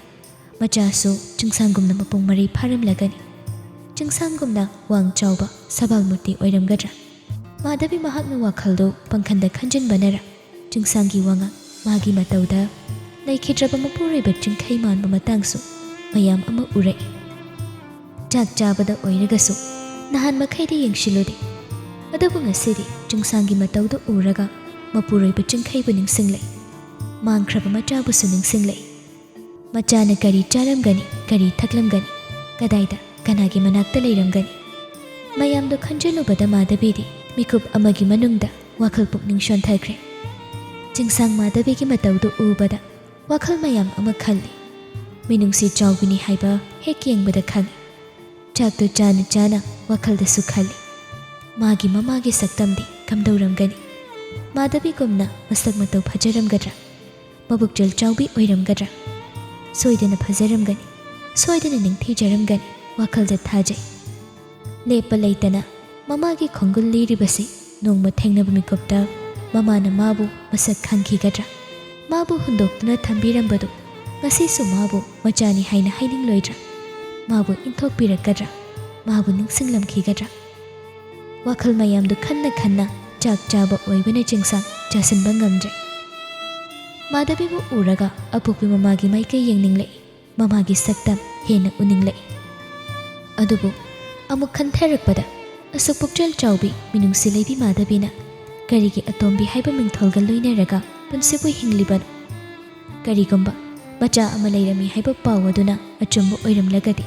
ꯃꯆꯥꯁꯨ ꯆꯤꯡꯁꯥꯡꯒꯨꯝꯅ ꯃꯄꯨꯡ ꯃꯔꯩ ꯐꯥꯔꯝꯂꯒꯅꯤ꯫ ꯆꯤꯡꯁꯥꯡꯒꯨꯝꯅ ꯋꯥꯡ ꯆꯥꯎꯕ ꯁꯕꯥꯜ ꯃꯨꯔꯇꯤ ꯑꯣꯏꯔꯝꯒꯗ꯭ꯔꯥ? ꯃꯥꯙꯕꯤ ꯃꯍꯥꯛꯅ ꯋꯥꯈꯜꯗꯨ ꯄꯪꯈꯟꯗ ꯈꯟꯖꯤꯟꯕꯅꯔ ꯆꯤꯡꯁꯥꯡꯒꯤ ꯋꯥꯉꯥꯡ, ꯃꯥꯒꯤ ꯃꯇꯧꯗ ꯂꯩꯈꯤꯗ꯭ꯔꯕ ꯃꯄꯨꯔꯣꯏꯕ ꯆꯤꯡꯈꯩ ꯃꯥꯟꯕ ꯃꯇꯥꯡꯁꯨ ꯃꯌꯥꯝ ꯑꯃ ꯎꯔꯛꯏ꯫ ꯆꯥꯛ ꯆꯥꯕꯗ ꯑꯣꯏꯔꯒꯁꯨ ꯅꯍꯥꯟ ꯃꯈꯩꯗꯤ ꯌꯦꯡꯁꯤꯜꯂꯨꯗꯦ, ꯑꯗꯨꯕꯨ ꯉꯁꯤꯗꯤ ꯆꯤꯡꯁꯥꯡꯒꯤ ꯃꯇꯧꯗꯨ ꯎꯔꯒ ꯃꯄꯨꯔꯣꯏꯕ ꯆꯤꯡꯈꯩꯕꯨ ꯅꯤꯡꯁꯤꯡꯂꯛꯏ, ꯃꯥꯡꯈ꯭ꯔꯕ ꯃꯆꯥꯕꯨꯁꯨ ꯅꯤꯡꯁꯤꯡꯂꯛꯏ꯫ ꯃꯆꯥꯅ ꯀꯔꯤ ꯆꯥꯔꯝꯒꯅꯤ, ꯀꯔꯤ ꯊꯛꯂꯝꯒꯅꯤ, ꯀꯗꯥꯏꯗ ꯀꯅꯥꯒꯤ ꯃꯅꯥꯛꯇ ꯂꯩꯔꯝꯒꯅꯤ? ꯃꯌꯥꯝꯗꯨ ꯈꯟꯖꯤꯜꯂꯨꯕꯗ ꯃꯥꯙꯕꯤꯗꯤ ꯃꯤꯀꯨꯞ ꯑꯃꯒꯤ ꯃꯅꯨꯡꯗ ꯋꯥꯈꯜ ꯄꯨꯛꯅꯤꯡ ꯁꯣꯟꯊꯈ꯭ꯔꯦ꯫ ꯆꯤꯡꯁꯥꯡ ꯃꯥꯙꯕꯤꯒꯤ ꯃꯇꯧꯗꯨ ꯎꯕꯗ ꯋꯥꯈꯜ ꯃꯌꯥꯝ ꯑꯃ ꯈꯜꯂꯤ꯫ ꯃꯤꯅꯨꯡꯁꯤ ꯆꯥꯎꯕꯤꯅꯤ ꯍꯥꯏꯕ ꯍꯦꯛ ꯌꯦꯡꯕꯗ ꯈꯪꯏ꯫ ꯆꯥꯛꯇꯨ ꯆꯥꯅ ꯆꯥꯅ ꯋꯥꯈꯜꯗꯁꯨ ꯈꯜꯂꯤ, ꯃꯥꯒꯤ ꯃꯃꯥꯒꯤ ꯁꯛꯇꯝꯗꯤ ꯀꯝꯗꯧꯔꯝꯒꯅꯤ? ꯃꯥꯙꯕꯤꯒꯨꯝꯅ ꯃꯁꯛ ꯃꯇꯧ ꯐꯖꯔꯝꯒꯗ꯭ꯔꯥ? ꯃꯕꯨꯛꯆꯦꯜ ꯆꯥꯎꯕꯤ ꯑꯣꯏꯔꯝꯒꯗ꯭ꯔꯥ? ꯁꯣꯏꯗꯅ ꯐꯖꯔꯝꯒꯅꯤ, ꯁꯣꯏꯗꯅ ꯅꯤꯡꯊꯤꯖꯔꯝꯒꯅꯤ ꯋꯥꯈꯜꯗ ꯊꯥꯖꯩ꯫ ꯂꯦꯞꯄ ꯂꯩꯇꯅ ꯃꯃꯥꯒꯤ ꯈꯣꯡꯒꯨꯜ ꯂꯤꯔꯤꯕꯁꯤ ꯅꯣꯡꯃ ꯊꯦꯡꯅꯕ ꯃꯤꯀꯨꯞꯇ ꯃꯃꯥꯅ ꯃꯥꯕꯨ ꯃꯁꯛ ꯈꯪꯈꯤꯒꯗ꯭ꯔꯥ? ꯃꯥꯕꯨ ꯍꯨꯟꯗꯣꯛꯇꯨꯅ ꯊꯝꯕꯤꯔꯝꯕꯗꯨ ꯉꯁꯤꯁꯨ ꯃꯥꯕꯨ ꯃꯆꯥꯅꯤ ꯍꯥꯏꯅ ꯍꯥꯏꯅꯤꯡꯂꯣꯏꯗ꯭ꯔꯥ? ꯃꯥꯕꯨ ꯏꯟꯊꯣꯛꯄꯤꯔꯛꯀꯗ꯭ꯔꯥ? ꯃꯥꯕꯨ ꯅꯤꯡꯁꯤꯡꯂꯝꯈꯤꯒꯗ꯭ꯔꯥ? ꯋꯥꯈꯜ ꯃꯌꯥꯝꯗꯨ ꯈꯟꯅ ꯈꯟꯅ ꯆꯥꯛ ꯆꯥꯕ ꯑꯣꯏꯕꯅ ꯆꯤꯡꯁꯥꯡ ꯆꯥꯁꯤꯟꯕ ꯉꯝꯗ꯭ꯔꯦ꯫ ꯃꯥꯙꯕꯤꯕꯨ ꯎꯔꯒ ꯑꯄꯣꯛꯄꯤ ꯃꯃꯥꯒꯤ ꯃꯥꯏꯀꯩ ꯌꯦꯡꯅꯤꯡꯂꯛꯏ, ꯃꯃꯥꯒꯤ ꯁꯛꯇꯝ ꯍꯦꯟꯅ ꯎꯅꯤꯡꯂꯛꯏ꯫ ꯑꯗꯨꯕꯨ ꯑꯃꯨꯛ ꯈꯟꯊꯔꯛꯄꯗ ꯑꯁꯨꯛ ꯄꯨꯛꯆꯦꯜ ꯆꯥꯎꯕꯤ ꯃꯤꯅꯨꯡꯁꯤ ꯂꯩꯕꯤ ꯃꯥꯙꯕꯤꯅ ꯀꯔꯤꯒꯤ ꯑꯇꯣꯝꯕꯤ ꯍꯥꯏꯕ ꯃꯤꯡꯊꯣꯜꯒ ꯂꯣꯏꯅꯔꯒ ꯄꯨꯟꯁꯤꯕꯨ ꯍꯤꯡꯂꯤꯕꯅꯣ? ꯀꯔꯤꯒꯨꯝꯕ ꯃꯆꯥ ꯑꯃ ꯂꯩꯔꯝꯃꯤ ꯍꯥꯏꯕ ꯄꯥꯎ ꯑꯗꯨꯅ ꯑꯆꯨꯝꯕ ꯑꯣꯏꯔꯝꯂꯒꯗꯤ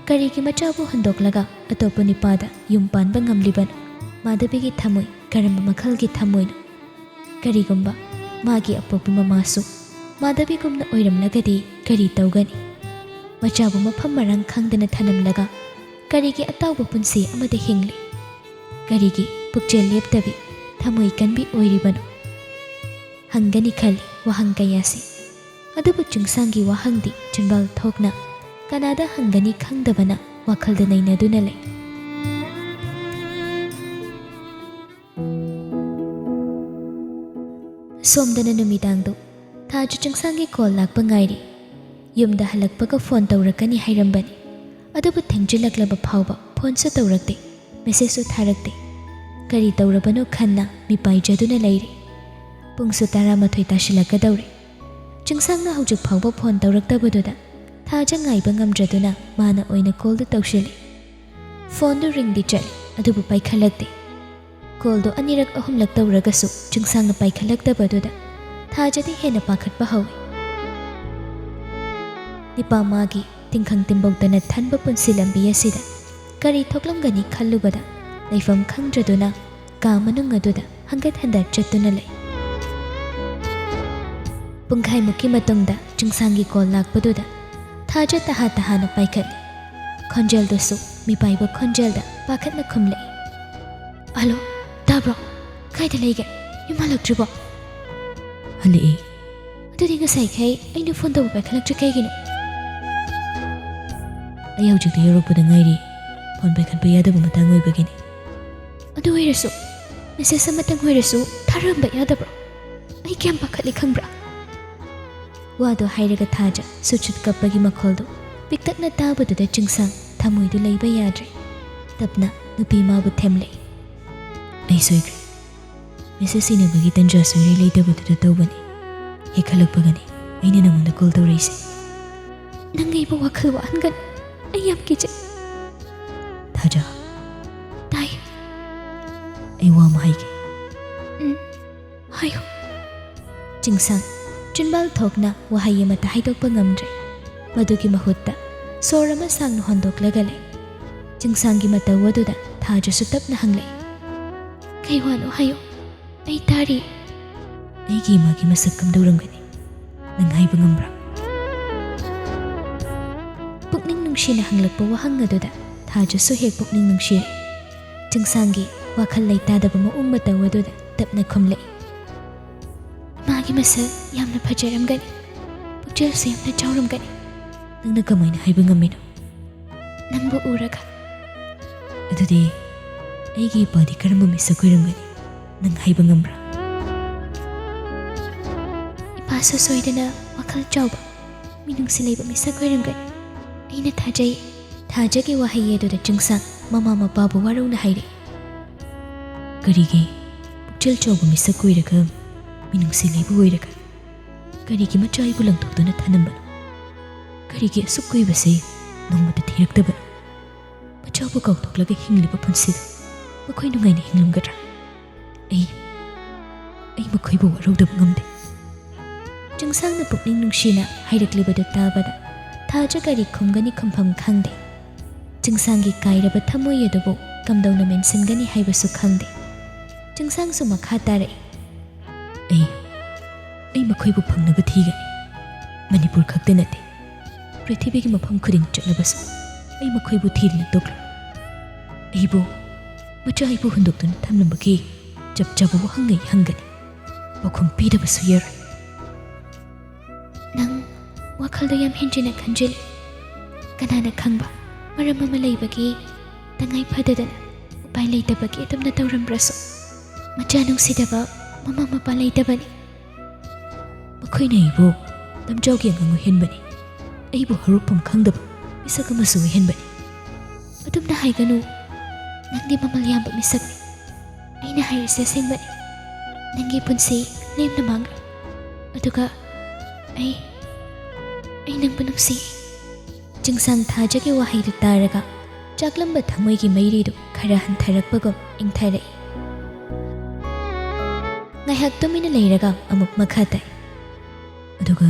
ꯀꯔꯤꯒꯤ ꯃꯆꯥꯕꯨ ꯍꯨꯟꯗꯣꯛꯂꯒ ꯑꯇꯣꯞꯄ ꯅꯨꯄꯥꯗ ꯌꯨꯝ ꯄꯥꯟꯕ ꯉꯝꯂꯤꯕꯅꯣ? ꯃꯥꯙꯕꯤꯒꯤ ꯊꯃꯣꯏ ꯀꯔꯝꯕ ꯃꯈꯜꯒꯤ ꯊꯃꯣꯏꯅꯣ? ꯀꯔꯤꯒꯨꯝꯕ ꯃꯥꯒꯤ ꯑꯄꯣꯛꯄꯤ ꯃꯃꯥꯁꯨ ꯃꯥꯙꯕꯤꯒꯨꯝꯅ ꯑꯣꯏꯔꯝꯂꯒꯗꯤ ꯀꯔꯤ ꯇꯧꯒꯅꯤ? ꯃꯆꯥꯕꯨ ꯃꯐꯝ ꯃꯔꯥꯡ ꯈꯪꯗꯅ ꯊꯅꯝꯂꯒ ꯀꯔꯤꯒꯤ ꯑꯇꯥꯎꯕ ꯄꯨꯟꯁꯤ ꯑꯃꯗ ꯍꯤꯡꯂꯤ? ꯀꯔꯤꯒꯤ ꯄꯨꯛꯆꯦꯜ ꯂꯦꯞꯇꯕꯤ ꯊꯃꯣꯏ ꯀꯟꯕꯤ ꯑꯣꯏꯔꯤꯕꯅꯣ? ꯍꯪꯒꯅꯤ ꯈꯜꯂꯤ ꯋꯥꯍꯪ ꯀꯌꯥꯁꯤ, ꯑꯗꯨꯕꯨ ꯆꯤꯡꯁꯥꯡꯒꯤ ꯋꯥꯍꯪꯗꯤ ꯆꯤꯟꯕꯥꯜ ꯊꯣꯛꯅ ꯀꯅꯥꯗ ꯍꯪꯒꯅꯤ ꯈꯪꯗꯕꯅ ꯋꯥꯈꯜꯗ ꯅꯩꯅꯗꯨꯅ ꯂꯩ꯫ ꯁꯣꯝꯗꯅ ꯅꯨꯃꯤꯗꯥꯡꯗꯨ ꯊꯥꯖ ꯆꯤꯡꯁꯥꯡꯒꯤ ꯀꯣꯜ ꯂꯥꯛꯄ ꯉꯥꯏꯔꯤ꯫ ꯌꯨꯝꯗ ꯍꯜꯂꯛꯄꯒ ꯐꯣꯟ ꯇꯧꯔꯛꯀꯅꯤ ꯍꯥꯏꯔꯝꯕꯅꯤ, ꯑꯗꯨꯕꯨ ꯊꯦꯡꯖꯤꯜꯂꯛꯂꯕ ꯐꯥꯎꯕ ꯐꯣꯟꯁꯨ ꯇꯧꯔꯛꯇꯦ, ꯃꯦꯁꯦꯖꯁꯨ ꯊꯥꯔꯛꯇꯦ꯫ ꯀꯔꯤ ꯇꯧꯔꯕꯅꯣ ꯈꯟꯅ ꯃꯤꯄꯥꯏꯖꯗꯨꯅ ꯂꯩꯔꯤ꯫ ꯄꯨꯡꯁꯨ 11 ꯇꯥꯁꯤꯜꯂꯛꯀꯗꯧꯔꯦ꯫ ꯆꯤꯡꯁꯥꯡꯅ ꯍꯧꯖꯤꯛ ꯐꯥꯎꯕ ꯐꯣꯟ ꯇꯧꯔꯛꯇꯕꯗꯨꯗ ꯊꯥꯖ ꯉꯥꯏꯕ ꯉꯝꯗ꯭ꯔꯗꯨꯅ ꯃꯥꯅ ꯑꯣꯏꯅ ꯀꯣꯜꯗꯨ ꯇꯧꯁꯤꯜꯂꯤ꯫ ꯐꯣꯟꯗꯨ ꯔꯤꯡꯗꯤ ꯆꯠꯂꯤ, ꯑꯗꯨꯕꯨ ꯄꯥꯏꯈꯠꯂꯛꯇꯦ꯫ ꯀꯣꯜꯗꯨ 2-3 ꯇꯧꯔꯒꯁꯨ ꯆꯤꯡꯁꯥꯡꯅ ꯄꯥꯏꯈꯠꯂꯛꯇꯕꯗꯨꯗ ꯊꯥꯖꯗꯤ ꯍꯦꯟꯅ ꯄꯥꯈꯠꯄ ꯍꯧꯏ꯫ ꯅꯤꯄꯥ ꯃꯥꯒꯤ ꯇꯤꯡꯈꯪ ꯇꯤꯡꯕꯧꯇꯅ ꯊꯟꯕ ꯄꯨꯟꯁꯤ ꯂꯝꯕꯤ ꯑꯁꯤꯗ ꯀꯔꯤ ꯊꯣꯛꯂꯝꯒꯅꯤ ꯈꯜꯂꯨꯕꯗ ꯂꯩꯐꯝ ꯈꯪꯗ꯭ꯔꯗꯨꯅ ꯀꯥ ꯃꯅꯨꯡ ꯑꯗꯨꯗ ꯍꯪꯒꯠ ꯍꯟꯗꯥ ꯆꯠꯇꯨꯅ ꯂꯩ꯫ ꯄꯨꯡꯈꯥꯏꯃꯨꯛꯀꯤ ꯃꯇꯨꯡꯗ ꯆꯤꯡꯁꯥꯡꯒꯤ ꯀꯣꯜ ꯂꯥꯛꯄꯗꯨꯗ ꯊꯥꯖ ꯇꯍꯥ-ꯇꯍꯥꯅ ꯄꯥꯏꯈꯠꯂꯤ꯫ ꯈꯣꯟꯖꯦꯜꯗꯨꯁꯨ ꯃꯤꯄꯥꯏꯕ ꯈꯣꯟꯖꯦꯜꯗ ꯄꯥꯈꯠꯅ ꯈꯨꯝꯂꯛꯏ꯫ ꯍꯜꯂꯣ, ꯇꯥꯕ꯭ꯔꯣ? ꯀꯥꯏꯗ ꯂꯩꯒꯦ? ꯌꯨꯝ ꯍꯜꯂꯛꯇ꯭ꯔꯤꯕꯣ? ꯍꯜꯂꯛꯏ꯫ ꯑꯗꯨꯗꯤ ꯉꯁꯥꯏꯈꯩ ꯑꯩꯅ ꯐꯣꯟ ꯇꯧꯕ ꯄꯥꯏꯈꯠꯂꯛꯇ꯭ꯔꯤ ꯀꯩꯒꯤꯅꯣ? ꯑꯩ ꯍꯧꯖꯤꯛꯇ ꯌꯧꯔꯛꯄꯗ ꯉꯥꯏꯔꯤ, ꯐꯣꯟ ꯄꯥꯏꯈꯠꯄ ꯌꯥꯗꯕ ꯃꯇꯥꯡ ꯑꯣꯏꯕꯒꯤꯅꯤ꯫ ꯑꯗꯨ ꯑꯣꯏꯔꯁꯨ ꯃꯦꯁꯦꯖ ꯑꯃꯇꯪ ꯑꯣꯏꯔꯁꯨ ꯊꯥꯔꯝꯕ ꯌꯥꯗꯕ꯭ꯔꯣ? ꯑꯩ ꯀꯌꯥꯝ ꯄꯥꯈꯠꯂꯤ ꯈꯪꯕ꯭ꯔꯥ? ꯋꯥꯗꯣ ꯍꯥꯏꯔꯒ ꯊꯥꯖ ꯁꯨꯠ-ꯁꯨꯠ ꯀꯞꯄꯒꯤ ꯃꯈꯣꯜꯗꯨ ꯄꯤꯛꯇꯛꯅ ꯇꯥꯕꯗꯨꯗ ꯆꯤꯡꯁꯥꯡ ꯊꯃꯣꯏꯗꯨ ꯂꯩꯕ ꯌꯥꯗ꯭ꯔꯦ꯫ ꯇꯞꯅ ꯅꯨꯄꯤ ꯃꯥꯕꯨ ꯊꯦꯝꯂꯛꯏ꯫ ꯑꯩ ꯁꯣꯏꯈ꯭ꯔꯦ꯫ ꯃꯦꯁꯦꯖ ꯁꯤꯟꯅꯕꯒꯤ ꯇꯟꯖꯥ ꯁꯣꯏꯔꯩ ꯂꯩꯇꯕꯗꯨꯗ ꯇꯧꯕꯅꯤ꯫ ꯍꯦꯛ ꯈꯜꯂꯛꯄꯒꯅꯤ ꯑꯩꯅ ꯅꯪꯉꯣꯟꯗ ꯀꯣꯜ ꯇꯧꯔꯛꯏꯁꯦ꯫ ꯅꯪ ꯑꯩꯕꯨ ꯋꯥꯈꯜ ꯋꯥꯍꯟꯒꯅꯨ, ꯑꯩ ꯌꯥꯝ ꯀꯤꯖꯩ꯫ ꯊꯥꯖ, ꯇꯥꯏ꯫ ꯑꯩ ꯋꯥ ꯑꯃ ꯍꯥꯏꯒꯦ꯫ ꯍꯥꯏꯌꯨ꯫ ꯆꯤꯡꯁꯥꯡ ꯆꯤꯟꯕꯥꯜ ꯊꯣꯛꯅ ꯋꯥꯍꯩ ꯑꯃꯠꯇ ꯍꯥꯏꯗꯣꯛꯄ ꯉꯝꯗ꯭ꯔꯦ꯫ ꯃꯗꯨꯒꯤ ꯃꯍꯨꯠꯇ ꯁꯣꯔ ꯑꯃ ꯁꯥꯡꯅ ꯍꯣꯟꯗꯣꯛꯂꯒ ꯂꯩ꯫ ꯆꯤꯡꯁꯥꯡꯒꯤ ꯃꯇꯧ ꯑꯗꯨꯗ ꯊꯥꯖꯁꯨ ꯇꯞꯅ ꯍꯪꯂꯛꯏ꯫ ꯀꯩ ꯋꯥꯅꯣ ꯍꯥꯏꯌꯨ, ꯑꯩ ꯇꯥꯔꯤ꯫ ꯑꯩꯒꯤ ꯏꯃꯥꯒꯤ ꯃꯁꯛ ꯀꯝꯗꯧꯔꯝꯒꯅꯤ ꯅꯪ ꯍꯥꯏꯕ ꯉꯝꯕ꯭ꯔꯥ? ꯄꯨꯛꯅꯤꯡ ꯅꯨꯡꯁꯤꯅ ꯍꯪꯂꯛꯄ ꯋꯥꯍꯪ ꯑꯗꯨꯗ ꯊꯥꯖꯁꯨ ꯍꯦꯛ ꯄꯨꯛꯅꯤꯡ ꯅꯨꯡꯁꯤꯔꯦ꯫ ꯆꯤꯡꯁꯥꯡꯒꯤ ꯋꯥꯈꯜ ꯂꯩꯇꯥꯗꯕ ꯃꯑꯣꯡ ꯃꯇꯧ ꯑꯗꯨꯗ ꯇꯞꯅ ꯈꯨꯝꯂꯛꯏ꯫ ꯃꯥꯒꯤ ꯃꯁꯛ ꯌꯥꯝꯅ ꯐꯖꯔꯝꯒꯅꯤ, ꯄꯨꯛꯆꯦꯜꯁꯨ ꯌꯥꯝꯅ ꯆꯥꯎꯔꯝꯒꯅꯤ꯫ ꯅꯪꯅ ꯀꯃꯥꯏꯅ ꯍꯥꯏꯕ ꯉꯝꯃꯤꯅꯣ? ꯅꯪꯕꯨ ꯎꯔꯒ꯫ ꯑꯗꯨꯗꯤ ꯑꯩꯒꯤ ꯏꯄꯥꯗꯤ ꯀꯔꯝꯕ ꯃꯤꯁꯛ ꯑꯣꯏꯔꯝꯒꯅꯤ ꯅꯪ ꯍꯥꯏꯕ ꯉꯝꯕ꯭ꯔꯥ? ꯏꯄꯥꯁꯨ ꯁꯣꯏꯗꯅ ꯋꯥꯈꯜ ꯆꯥꯎꯕ, ꯃꯤꯅꯨꯡꯁꯤ ꯂꯩꯕ ꯃꯤꯁꯛ ꯑꯣꯏꯔꯝꯒꯅꯤ, ꯑꯩꯅ ꯊꯥꯖꯩ꯫ ꯊꯥꯖꯒꯤ ꯋꯥꯍꯩ ꯑꯗꯨꯗ ꯆꯤꯡꯁꯥꯡ ꯃꯃꯥ ꯃꯄꯥꯕꯨ ꯋꯥꯔꯧꯅ ꯍꯥꯏꯔꯛꯏ꯫ ꯀꯔꯤꯒꯤ ꯄꯨꯛꯆꯦꯜ ꯆꯥꯎꯕ ꯃꯤꯁꯛ ꯑꯣꯏꯔꯒ, ꯃꯤꯅꯨꯡꯁꯤ ꯂꯩꯕ ꯑꯣꯏꯔꯒ ꯀꯔꯤꯒꯤ ꯃꯆꯥ ꯑꯩꯕꯨ ꯂꯪꯊꯣꯛꯇꯨꯅ ꯊꯅꯝꯕꯅꯣ? ꯀꯔꯤꯒꯤ ꯑꯁꯨꯛ ꯀꯨꯏꯕꯁꯦ ꯅꯣꯡꯃꯇ ꯊꯤꯔꯛꯇꯕꯅꯣ? ꯃꯆꯥꯕꯨ ꯀꯥꯎꯊꯣꯛꯂꯒ ꯍꯤꯡꯂꯤꯕ ꯄꯨꯟꯁꯤꯗ ꯃꯈꯣꯏ ꯅꯨꯡꯉꯥꯏꯅ ꯍꯤꯡꯂꯝꯒꯗ꯭ꯔꯥ? ꯑꯩ ꯃꯈꯣꯏꯕꯨ ꯋꯥꯔꯧꯗꯕ ꯉꯝꯗꯦ꯫ ꯆꯤꯡꯁꯥꯡꯅ ꯄꯨꯛꯅꯤꯡ ꯅꯨꯡꯁꯤꯅ ꯍꯥꯏꯔꯛꯂꯤꯕꯗꯨ ꯇꯥꯕꯗ ꯊꯥꯖ ꯀꯔꯤ ꯈꯨꯝꯒꯅꯤ ꯈꯨꯝꯐꯝ ꯈꯪꯗꯦ꯫ ꯆꯤꯡꯁꯥꯡꯒꯤ ꯀꯥꯏꯔꯕ ꯊꯃꯣꯏ ꯑꯗꯨꯕꯨ ꯀꯝꯗꯧꯅ ꯃꯦꯟꯁꯤꯟꯒꯅꯤ ꯍꯥꯏꯕꯁꯨ ꯈꯪꯗꯦ꯫ ꯆꯤꯡꯁꯥꯡꯁꯨ ꯃꯈꯥ ꯇꯥꯔꯛꯏ꯫ ꯑꯩ ꯃꯈꯣꯏꯕꯨ ꯐꯪꯅꯕ ꯊꯤꯒꯅꯤ꯫ ꯃꯅꯤꯄꯨꯔ ꯈꯛꯇ ꯅꯠꯇꯦ, ꯄ꯭ꯔꯤꯊꯤꯕꯤꯒꯤ ꯃꯐꯝ ꯈꯨꯗꯤꯡ ꯆꯠꯂꯕꯁꯨ ꯑꯩ ꯃꯈꯣꯏꯕꯨ ꯊꯤꯗꯅ ꯇꯣꯛꯂꯣꯏ꯫ ꯃꯆꯥ ꯑꯩꯕꯨ ꯍꯨꯟꯗꯣꯛꯇꯨꯅ ꯊꯝꯂꯝꯕꯒꯤ ꯆꯞ ꯆꯥꯕ ꯋꯥꯍꯪ ꯍꯪꯒꯅꯤ꯫ ꯄꯥꯎꯈꯨꯝ ꯄꯤꯗꯕꯁꯨ ꯌꯥꯔꯣꯏ꯫ ꯅꯪ ꯋꯥꯈꯜꯗꯣ ꯌꯥꯝ ꯍꯦꯟꯖꯤꯟꯅ ꯈꯟꯖꯤꯜꯂꯤ꯫ ꯀꯅꯥꯅ ꯈꯪꯕ, ꯃꯔꯝ ꯑꯃ ꯂꯩꯕꯒꯤ, ꯇꯉꯥꯏ ꯐꯗꯗꯅ ꯎꯄꯥꯏ ꯂꯩꯇꯕꯒꯤ ꯑꯗꯨꯝꯅ ꯇꯧꯔꯝꯕ꯭ꯔꯁꯨ ꯃꯆꯥ ꯅꯨꯡꯁꯤꯗꯕ ꯃꯃꯥ ꯃꯄꯥ ꯂꯩꯇꯕꯅꯤ꯫ ꯃꯈꯣꯏꯅ ꯑꯩꯕꯨ ꯂꯝꯖꯥꯎꯒꯤ ꯑꯉꯥꯡ ꯑꯣꯏꯍꯟꯕꯅꯤ꯫ ꯑꯩꯕꯨ ꯍꯧꯔꯛꯐꯝ ꯈꯪꯗꯕ ꯃꯤꯁꯛ ꯑꯃꯁꯨ ꯑꯣꯏꯍꯟꯕꯅꯤ꯫ ꯑꯗꯨꯝꯅ ꯍꯥꯏꯒꯅꯨ, ꯅꯪꯗꯤ ꯃꯃꯜ ꯌꯥꯝꯕ ꯃꯤꯁꯛꯅꯤ꯫ ꯑꯩꯅ ꯍꯥꯏꯔꯤꯁꯦ ꯑꯁꯦꯡꯕꯅꯤ꯫ ꯅꯪꯒꯤ ꯄꯨꯟꯁꯤ ꯂꯦꯝꯅ ꯃꯥꯡꯂꯣꯏ꯫ ꯑꯗꯨꯒ ꯑꯩ ꯅꯪꯕꯨ ꯅꯨꯡꯁꯤ꯫ ꯆꯤꯡꯁꯥꯡ ꯊꯥꯖꯒꯤ ꯋꯥꯍꯩꯗꯨ ꯇꯥꯔꯒ ꯆꯥꯛꯂꯝꯕ ꯊꯃꯣꯏꯒꯤ ꯃꯩꯔꯤꯗꯨ ꯈꯔ ꯍꯟꯊꯔꯛꯄꯒꯨꯝ ꯏꯪꯊꯔꯛꯏ꯫ ꯉꯥꯏꯍꯥꯛ ꯇꯨꯃꯤꯟꯅ ꯂꯩꯔꯒ ꯑꯃꯨꯛ ꯃꯈꯥ ꯇꯥꯏ꯫ ꯑꯗꯨꯒ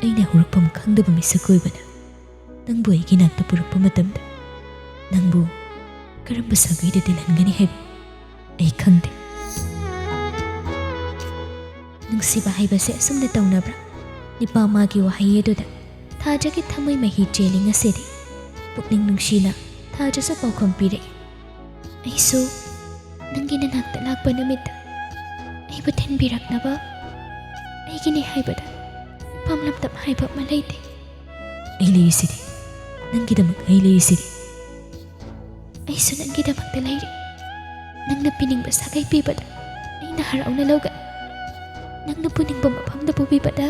ꯑꯩꯅ ꯍꯧꯔꯛꯐꯝ ꯈꯪꯗꯕ ꯃꯤꯁꯛ ꯑꯣꯏꯕꯅ ꯅꯪꯕꯨ ꯑꯩꯒꯤ ꯅꯥꯛꯇ ꯄꯨꯔꯛꯄ ꯃꯇꯝꯗ ꯅꯪꯕꯨ ꯀꯔꯝꯕ ꯁꯥꯒꯩꯗ ꯇꯤꯜꯍꯟꯒꯅꯤ ꯍꯥꯏꯕ ꯑꯩ ꯈꯪꯗꯦ꯫ ꯅꯨꯡꯁꯤꯕ ꯍꯥꯏꯕꯁꯦ ꯑꯁꯨꯝꯅ ꯇꯧꯅꯕ꯭ꯔꯥ? ꯅꯤꯄꯥ ꯃꯥꯒꯤ ꯋꯥꯍꯩ ꯑꯗꯨꯗ ꯊꯥꯖꯒꯤ ꯊꯃꯣꯏ ꯃꯍꯤ ꯆꯦꯜꯂꯤ ꯉꯁꯤꯗꯤ꯫ ꯄꯨꯛꯅꯤꯡ ꯅꯨꯡꯁꯤꯅ ꯊꯥꯖꯁꯨ ꯄꯥꯎꯈꯨꯝ ꯄꯤꯔꯛꯏ꯫ ꯑꯩꯁꯨ ꯅꯪꯒꯤ ꯅꯅꯥꯛꯇ ꯂꯥꯛꯄ ꯅꯨꯃꯤꯠꯇ ꯑꯩꯕꯨ ꯊꯤꯟꯕꯤꯔꯛꯅꯕ ꯑꯩꯒꯤꯅꯤ ꯍꯥꯏꯕꯗ ꯏꯄꯥꯝ ꯂꯝꯇꯝ ꯍꯥꯏꯕ ꯑꯃ ꯂꯩꯇꯦ꯫ ꯑꯩ ꯂꯩꯔꯤꯁꯤꯗꯤ, ꯅꯪꯒꯤꯗꯃꯛ ꯑꯩ ꯂꯩꯔꯤꯁꯤꯗꯤ꯫ ꯑꯩꯁꯨ ꯅꯪꯒꯤꯗꯃꯛꯇ ꯂꯩꯔꯤ꯫ ꯅꯪꯅ ꯄꯤꯅꯤꯡꯕ ꯁꯥꯒꯩ ꯄꯤꯕꯗ ꯑꯩꯅ ꯍꯔꯥꯎꯅ ꯂꯧꯒꯅꯤ꯫ ꯅꯪꯅ ꯄꯨꯅꯤꯡꯕ ꯃꯐꯝꯗ ꯄꯨꯕꯤꯕꯗ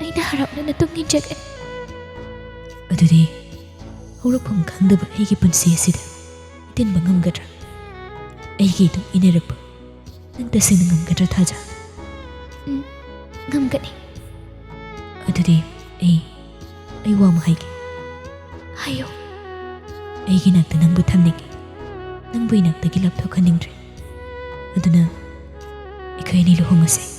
ꯑꯩꯅ ꯍꯔꯥꯎꯅ ꯇꯨꯡ ꯏꯟꯖꯒꯅꯤ꯫ ꯑꯗꯨꯗꯤ ꯍꯧꯔꯛꯐꯝ ꯈꯪꯗꯕ ꯑꯩꯒꯤ ꯄꯨꯟꯁꯤ ꯑꯁꯤꯗ ꯏꯇꯤꯟꯕ ꯉꯝꯒꯗ꯭ꯔꯥ? ꯑꯩꯒꯤ ꯏꯇꯨꯡ ꯏꯟꯅꯔꯛꯄ ꯅꯪ ꯇꯁꯦꯡꯅ ꯉꯝꯒꯗ꯭ꯔꯥ ꯊꯥꯖ? ꯉꯝꯒꯅꯤ꯫ ꯑꯗꯨꯗꯤ ꯑꯩ ꯋꯥ ꯑꯃ ꯍꯥꯏꯒꯦ꯫ ꯍꯥꯏꯌꯣ꯫ ꯑꯩꯒꯤ ꯅꯥꯛꯇ ꯅꯪꯕꯨ ꯊꯝꯅꯤꯡꯉꯤ꯫ ꯅꯪꯕꯨ ꯏꯅꯥꯛꯇꯒꯤ ꯂꯥꯞꯊꯣꯛꯍꯟꯅꯤꯡꯗ꯭ꯔꯦ꯫ ꯑꯗꯨꯅ ꯑꯩꯈꯣꯏ ꯑꯅꯤ ꯂꯨꯍꯣꯡꯉꯁꯦ꯫